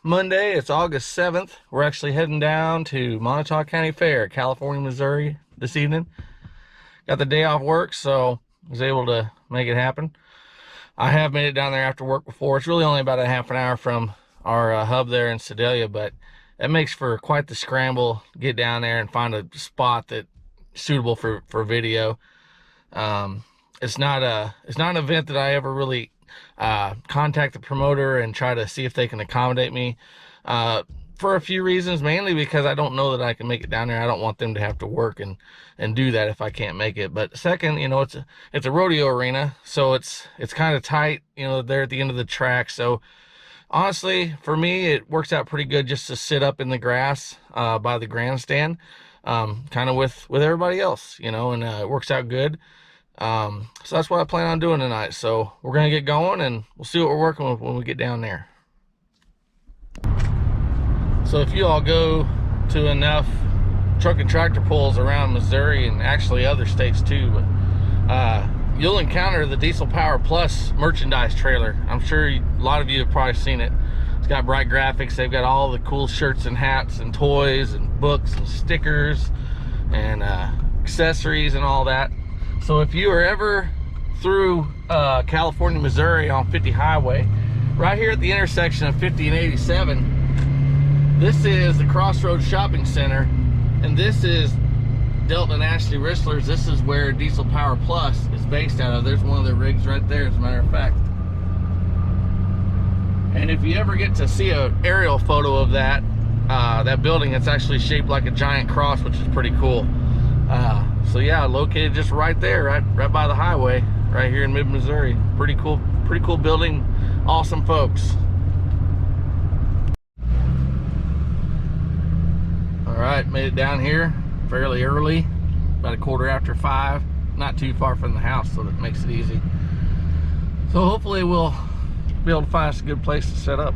Monday. It's August 7th. We're actually heading down to Montauk County Fair, California, Missouri this evening. Got the day off work, so I was able to make it happen. I have made it down there after work before. It's really only about a half an hour from our hub there in Sedalia, but it makes for quite the scramble to get down there and find a spot that's suitable for video. It's not an event that I ever really contact the promoter and try to see if they can accommodate me for a few reasons, mainly because I don't know that I can make it down there. I don't want them to have to work and do that if I can't make it. But second, you know, it's a rodeo arena, so it's kind of tight, you know, they're at the end of the track. So honestly, for me, it works out pretty good just to sit up in the grass by the grandstand, kind of with everybody else, you know, and it works out good. So that's what I plan on doing tonight. So we're gonna get going and we'll see what we're working with when we get down there. So if you all go to enough truck and tractor pulls around Missouri and actually other states too, but you'll encounter the Diesel Power Plus merchandise trailer. I'm sure a lot of you have probably seen it. It's got bright graphics. They've got all the cool shirts and hats and toys and books and stickers and accessories and all that. So if you are ever through California, Missouri on 50 highway, right here at the intersection of 50 and 87, this is the Crossroads Shopping Center, and this is Delton and Ashley Ristler's. This is where Diesel Power Plus is based out of. There's one of their rigs right there, as a matter of fact. And if you ever get to see an aerial photo of that building, it's actually shaped like a giant cross, which is pretty cool. So yeah, located just right there, right by the highway, right here in mid-Missouri. Pretty cool building, awesome folks. All right, made it down here fairly early, about a quarter after 5, not too far from the house, so that makes it easy. So hopefully we'll be able to find us a good place to set up.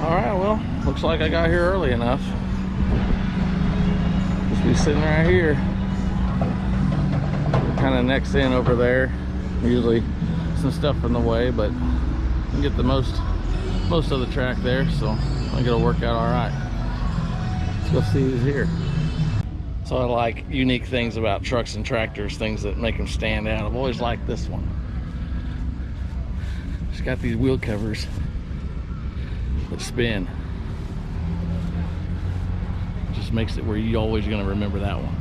All right, well, looks like I got here early enough. Just be sitting right here, kind of next in over there. Usually some stuff in the way, but I can get the most of the track there, so I think it'll work out all right. Let's go see who's here. So I like unique things about trucks and tractors, things that make them stand out. I've always liked this one. It's got these wheel covers that spin. Just makes it where you're always going to remember that one.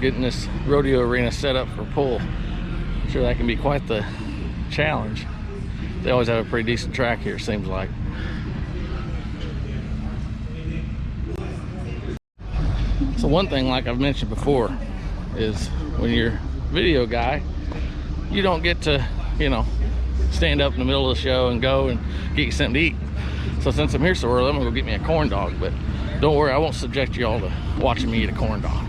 Getting this rodeo arena set up for pull. I'm sure that can be quite the challenge. They always have a pretty decent track here, seems like. So one thing, like I've mentioned before, is when you're a video guy, you don't get to, you know, stand up in the middle of the show and go and get you something to eat. So since I'm here so early, I'm gonna go get me a corn dog, but don't worry, I won't subject you all to watching me eat a corn dog.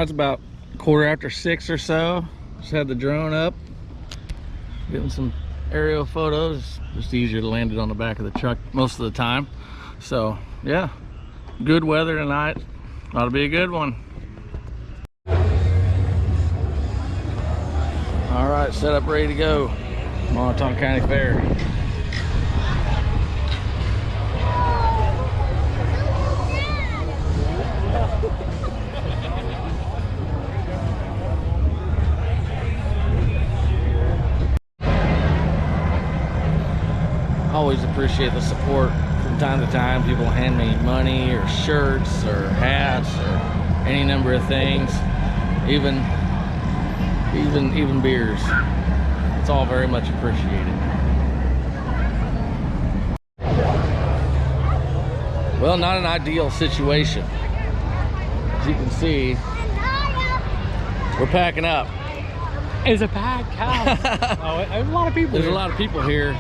It's about 6:15 or so. Just had the drone up, getting some aerial photos. Just easier to land it on the back of the truck most of the time. So yeah, good weather tonight. Ought to be a good one. All right, set up, ready to go. Montauk County Fair. always appreciate the support from time to time. People hand me money or shirts or hats or any number of things, even beers. It's all very much appreciated. Well, not an ideal situation. As you can see, we're packing up. It's a packed house. Oh, there's a lot of people. There's a lot of people here,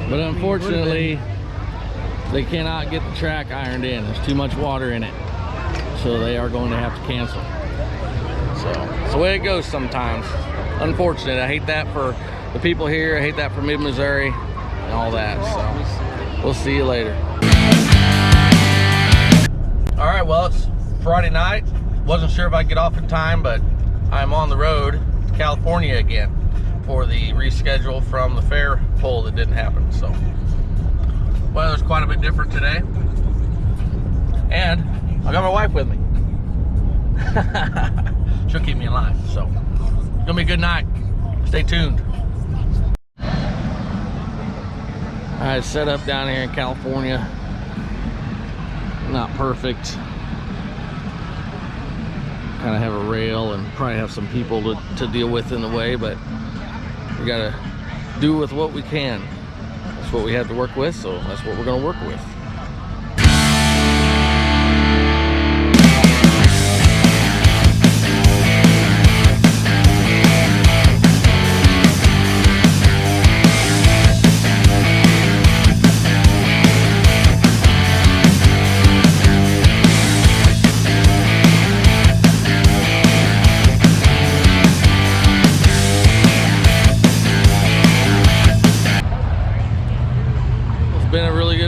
but unfortunately, they cannot get the track ironed in. There's too much water in it, so they are going to have to cancel. So it's the way it goes sometimes. Unfortunate. I hate that for the people here. I hate that for mid-Missouri and all that. So we'll see you later. All right, well, it's Friday night. Wasn't sure if I'd get off in time, but I'm on the road to California again for the reschedule from the fair poll that didn't happen. So weather's quite a bit different today, and I got my wife with me. She'll keep me in line. So it's gonna be a good night. Stay tuned. All right, set up down here in California. Not perfect. Kind of have a rail and probably have some people to deal with in the way, but we gotta do with what we can. That's what we have to work with, so that's what we're gonna work with.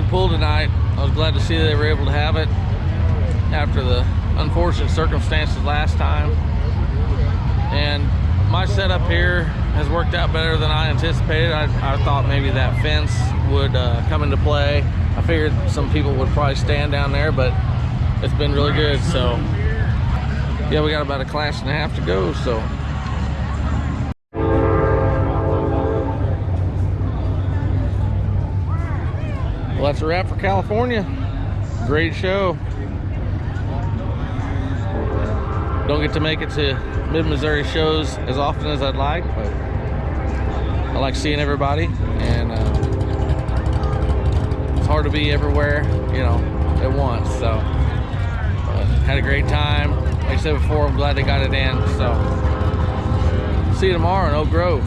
Pull tonight. I was glad to see they were able to have it after the unfortunate circumstances last time, and my setup here has worked out better than I anticipated. I thought maybe that fence would come into play. I figured some people would probably stand down there, but it's been really good. So yeah, we got about a class and a half to go, so well, that's a wrap for California. Great show. Don't get to make it to mid-Missouri shows as often as I'd like, but I like seeing everybody, and it's hard to be everywhere, you know, at once. So had a great time. Like I said before, I'm glad they got it in. So see you tomorrow in Oak Grove.